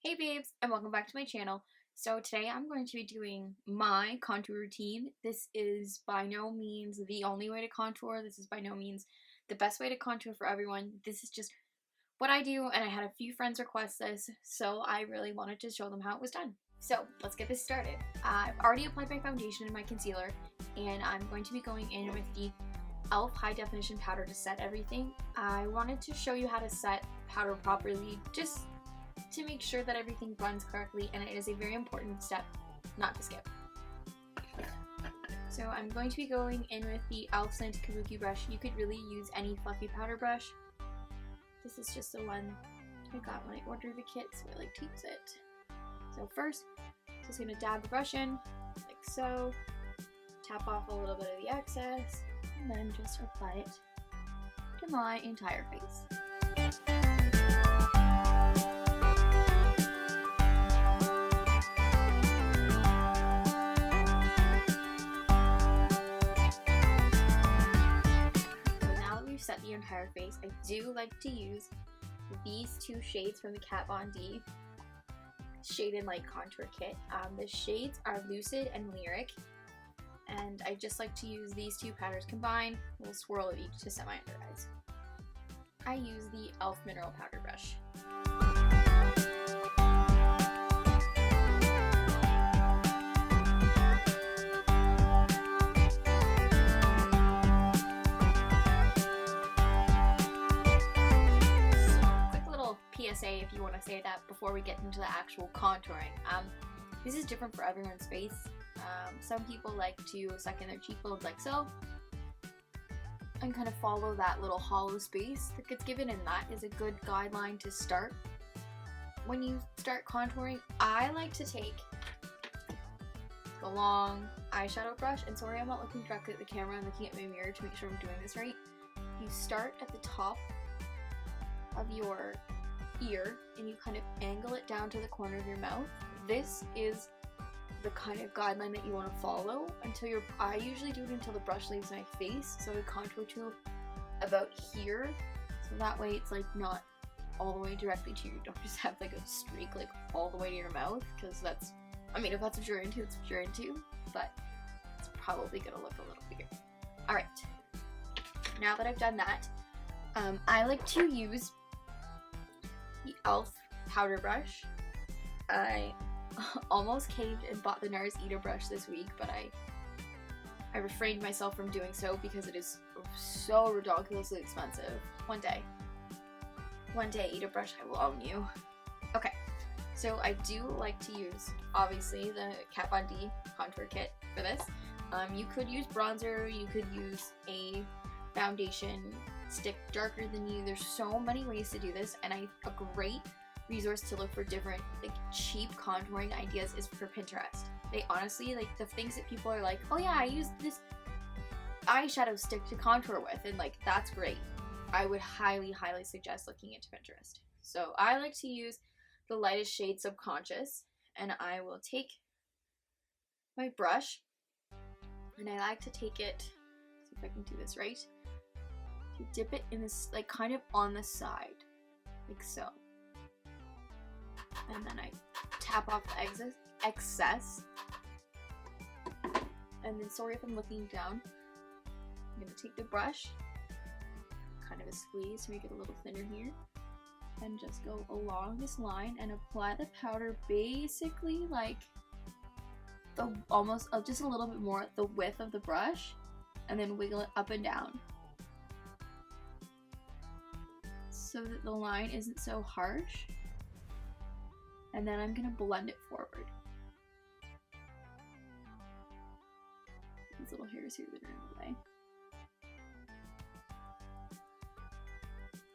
Hey babes, and welcome back to my channel. So today I'm going to be doing my contour routine. This is by no means the only way to contour. This is by no means the best way to contour for everyone. This is just what I do, and I had a few friends request this, so I really wanted to show them how it was done. So let's get this started. I've already applied my foundation and my concealer, and I'm going to be going in with the e.l.f. High Definition Powder to set everything. I wanted to show you how to set powder properly, just to make sure that everything blends correctly, and it is a very important step not to skip. So I'm going to be going in with the e.l.f. Slanted Kabuki brush. You could really use any fluffy powder brush. This is just the one I got when I ordered the kit, so I like to use it. So first, just going to dab the brush in, like so, tap off a little bit of the excess, and then just apply it to my entire face. Set the entire face. I do like to use these two shades from the Kat Von D Shade and Light Contour Kit. The shades are Lucid and Lyric, and I just like to use these two powders combined, a little swirl of each to set my under eyes. I use the e.l.f. Mineral Powder Brush. PSA if you want to say that before we get into the actual contouring. This is different for everyone's face. Some people like to suck in their cheekbones like so and kind of follow that little hollow space that gets given, and that is a good guideline to start. When you start contouring, I like to take a long eyeshadow brush, and sorry I'm not looking directly at the camera, I'm looking at my mirror to make sure I'm doing this right. You start at the top of your ear and you kind of angle it down to the corner of your mouth. This is the kind of guideline that you want to follow until I usually do it until the brush leaves my face, so I contour to about here, so that way it's like not all the way directly to you. You don't just have like a streak like all the way to your mouth, because that's, I mean, if that's what you're into, it's what you're into, but it's probably gonna look a little weird. Alright, now that I've done that, I like to use the e.l.f. powder brush. I almost caved and bought the NARS Ita brush this week, but I refrained myself from doing so because it is so ridiculously expensive. One day, Ita brush, I will own you. Okay, so I do like to use, obviously, the Kat Von D contour kit for this. You could use bronzer, you could use a foundation stick darker than you. There's so many ways to do this, and a great resource to look for different like cheap contouring ideas is for Pinterest. They honestly, like, the things that people are like, oh yeah, I use this eyeshadow stick to contour with, and like, that's great. I would highly suggest looking into Pinterest. So I like to use the lightest shade, Subconscious, and I will take my brush, and I like to take it, see if I can do this right, you dip it in this, like, kind of on the side, like so. And then I tap off the excess. And then, sorry if I'm looking down, I'm going to take the brush, kind of a squeeze to make it a little thinner here, and just go along this line and apply the powder basically like the almost just a little bit more the width of the brush, and then wiggle it up and down, so that the line isn't so harsh. And then I'm gonna blend it forward. These little hairs here that are in the way.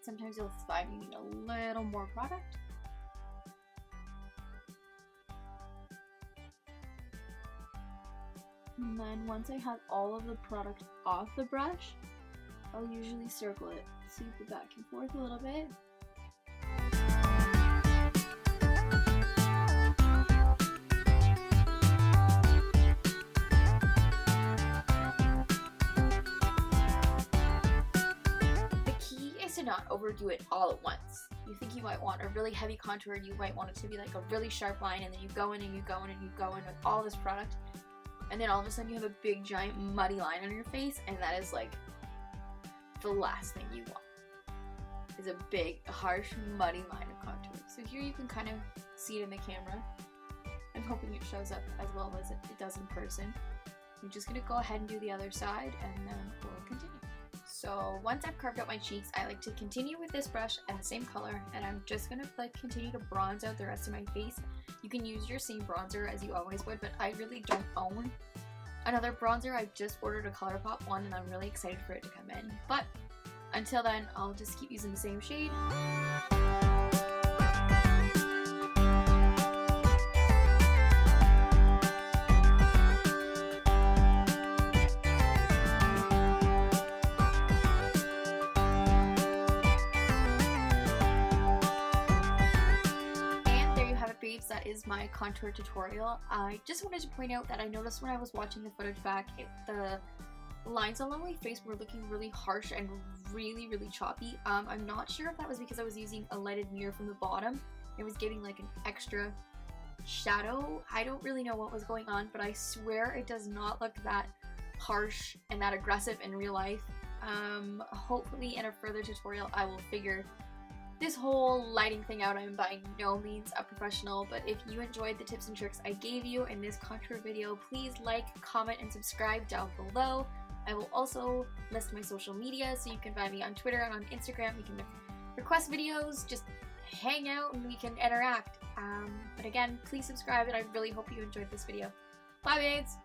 Sometimes you'll find you need a little more product. And then once I have all of the product off the brush, I'll usually circle it, sweep it back and forth a little bit. The key is to not overdo it all at once. you think you might want a really heavy contour, and you might want it to be like a really sharp line, and then you go in and you go in and you go in with all this product, and then all of a sudden you have a big giant muddy line on your face, and that is like the last thing you want, is a big harsh muddy line of contour. So here you can kind of see it in the camera. I'm hoping it shows up as well as it does in person. I'm just gonna go ahead and do the other side, and then we'll continue. So once I've carved out my cheeks, I like to continue with this brush and the same color, and I'm just gonna like continue to bronze out the rest of my face. You can use your same bronzer as you always would, but I really don't own another bronzer. I just ordered a ColourPop one, and I'm really excited for it to come in. But until then, I'll just keep using the same shade. That is my contour tutorial. I just wanted to point out that I noticed when I was watching the footage back, the lines along my face were looking really harsh and really choppy. I'm not sure if that was because I was using a lighted mirror from the bottom. It was giving like an extra shadow. I don't really know what was going on, but I swear it does not look that harsh and that aggressive in real life. Hopefully in a further tutorial I will figure this whole lighting thing out. I'm by no means a professional, but if you enjoyed the tips and tricks I gave you in this contour video, please like, comment, and subscribe down below. I will also list my social media, so you can find me on Twitter and on Instagram. You can request videos, just hang out, and we can interact. But again, please subscribe, and I really hope you enjoyed this video. Bye, babes!